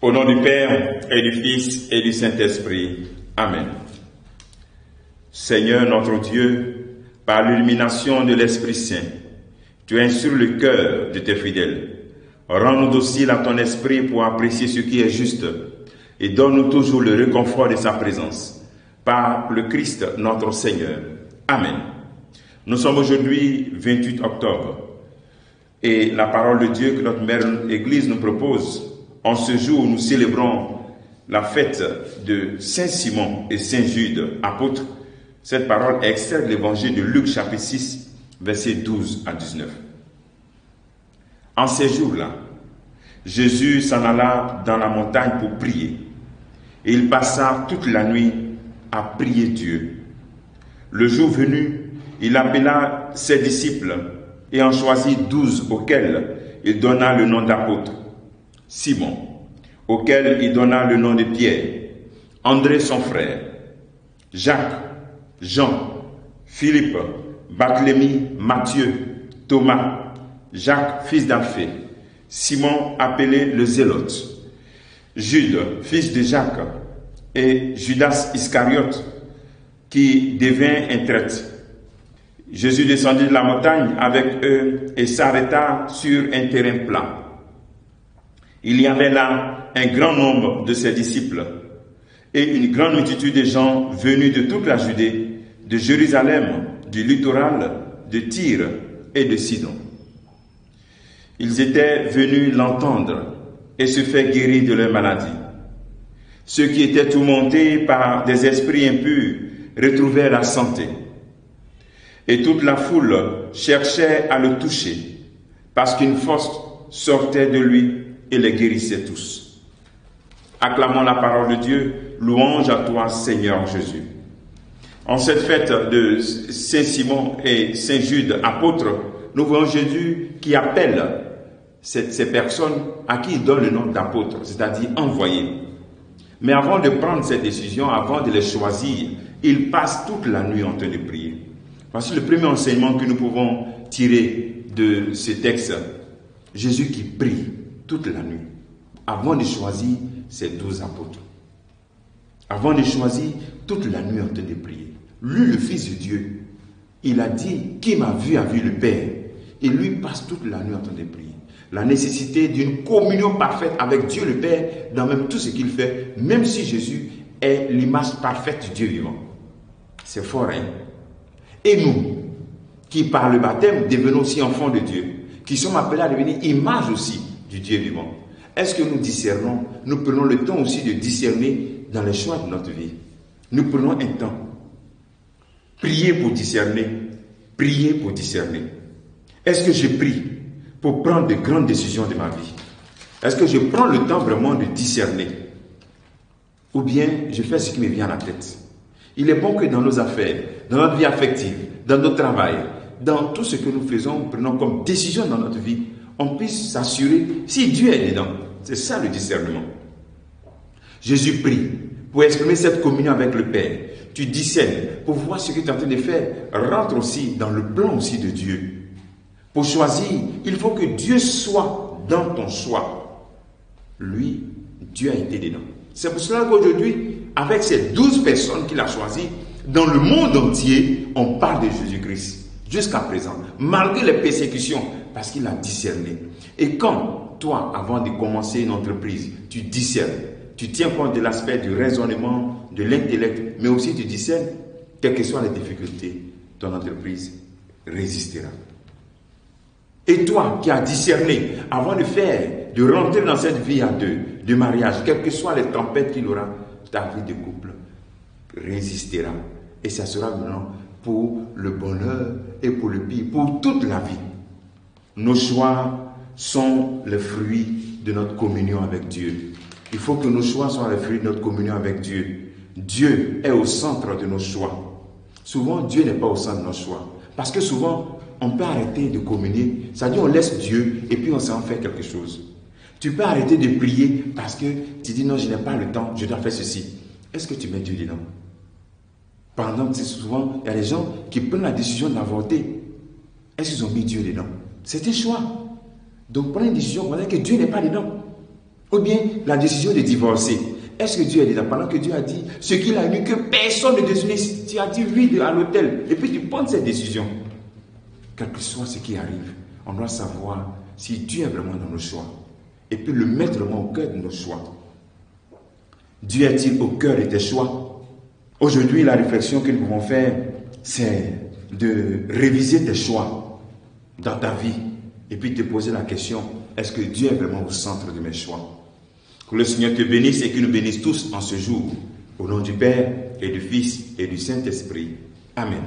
Au nom du Père et du Fils et du Saint-Esprit. Amen. Seigneur notre Dieu, par l'illumination de l'Esprit Saint, tu instruis le cœur de tes fidèles. Rends-nous dociles à ton esprit pour apprécier ce qui est juste et donne-nous toujours le réconfort de sa présence. Par le Christ notre Seigneur. Amen. Nous sommes aujourd'hui 28 octobre et la parole de Dieu que notre Mère Église nous propose en ce jour où nous célébrons la fête de Saint Simon et Saint Jude, apôtres. Cette parole est extraite de l'évangile de Luc chapitre 6, versets 12 à 19. En ces jours-là, Jésus s'en alla dans la montagne pour prier. Et il passa toute la nuit à prier Dieu. Le jour venu, il appela ses disciples et en choisit 12 auxquels il donna le nom d'apôtres. Simon, auquel il donna le nom de Pierre, André son frère, Jacques, Jean, Philippe, Barthélemy, Matthieu, Thomas, Jacques, fils d'Alphée, Simon appelé le Zélote, Jude, fils de Jacques, et Judas Iscariote, qui devint un traître. Jésus descendit de la montagne avec eux et s'arrêta sur un terrain plat. Il y avait là un grand nombre de ses disciples et une grande multitude de gens venus de toute la Judée, de Jérusalem, du littoral, de Tyr et de Sidon. Ils étaient venus l'entendre et se faire guérir de leur maladie. Ceux qui étaient tourmentés par des esprits impurs retrouvèrent la santé. Et toute la foule cherchait à le toucher, parce qu'une force sortait de lui et les guérissait tous. Acclamons la parole de Dieu, louange à toi Seigneur Jésus. En cette fête de Saint Simon et Saint Jude, apôtres, nous voyons Jésus qui appelle ces personnes à qui il donne le nom d'apôtres, c'est-à-dire envoyés. Mais avant de prendre cette décision, avant de les choisir, il passe toute la nuit en train de prier. Voici le premier enseignement que nous pouvons tirer de ce texte. Jésus qui prie toute la nuit, avant de choisir ses 12 apôtres. Avant de choisir toute la nuit en train de prier. Lui, le Fils de Dieu, il a dit, qui m'a vu a vu le Père. Et lui passe toute la nuit en train de prier. La nécessité d'une communion parfaite avec Dieu le Père dans même tout ce qu'il fait, même si Jésus est l'image parfaite du Dieu vivant. C'est fort, hein? Et nous, qui par le baptême devenons aussi enfants de Dieu, qui sommes appelés à devenir image aussi du Dieu vivant, est-ce que nous discernons, nous prenons le temps aussi de discerner dans les choix de notre vie? Nous prenons un temps. Prier pour discerner. Prier pour discerner. Est-ce que je prie pour prendre de grandes décisions de ma vie? Est-ce que je prends le temps vraiment de discerner? Ou bien je fais ce qui me vient à la tête? Il est bon que dans nos affaires, dans notre vie affective, dans notre travail, dans tout ce que nous faisons, nous prenons comme décision dans notre vie, on puisse s'assurer si Dieu est dedans. C'est ça le discernement. Jésus prie pour exprimer cette communion avec le Père. Tu discernes pour voir ce que tu es en train de faire. Rentre aussi dans le plan aussi de Dieu. Pour choisir, il faut que Dieu soit dans ton choix. Lui, Dieu a été dedans. C'est pour cela qu'aujourd'hui, avec ces 12 personnes qu'il a choisies, dans le monde entier, on parle de Jésus-Christ. Jusqu'à présent, malgré les persécutions, parce qu'il a discerné. Et quand, toi, avant de commencer une entreprise, tu discernes, tu tiens compte de l'aspect du raisonnement, de l'intellect, mais aussi tu discernes, quelles que soient les difficultés, ton entreprise résistera. Et toi qui as discerné, avant de rentrer dans cette vie à deux, de mariage, quelles que soient les tempêtes qu'il aura, ta vie de couple résistera. Et ça sera maintenant pour le bonheur et pour le pire, pour toute la vie. Nos choix sont le fruit de notre communion avec Dieu. Il faut que nos choix soient le fruit de notre communion avec Dieu. Dieu est au centre de nos choix. Souvent, Dieu n'est pas au centre de nos choix. Parce que souvent, on peut arrêter de communier. C'est-à-dire, on laisse Dieu et puis on s'en fait quelque chose. Tu peux arrêter de prier parce que tu dis non, je n'ai pas le temps, je dois faire ceci. Est-ce que tu mets Dieu dedans? Pendant que souvent, il y a des gens qui prennent la décision d'avorter. Est-ce qu'ils ont mis Dieu dedans? C'est un choix. Donc, prends une décision, on va dire que Dieu n'est pas dedans. Ou bien la décision de divorcer. Est-ce que Dieu est dedans? Pendant que Dieu a dit ce qu'il a lu, que personne ne désunisse, tu as dit oui à l'autel. Et puis tu prends cette décision. Quel que soit ce qui arrive, on doit savoir si Dieu est vraiment dans nos choix. Et puis le mettre vraiment au cœur de nos choix. Dieu est-il au cœur de tes choix? Aujourd'hui, la réflexion que nous pouvons faire, c'est de réviser tes choix dans ta vie. Et puis te poser la question, est-ce que Dieu est vraiment au centre de mes choix? Que le Seigneur te bénisse et qu'il nous bénisse tous en ce jour. Au nom du Père et du Fils et du Saint-Esprit. Amen.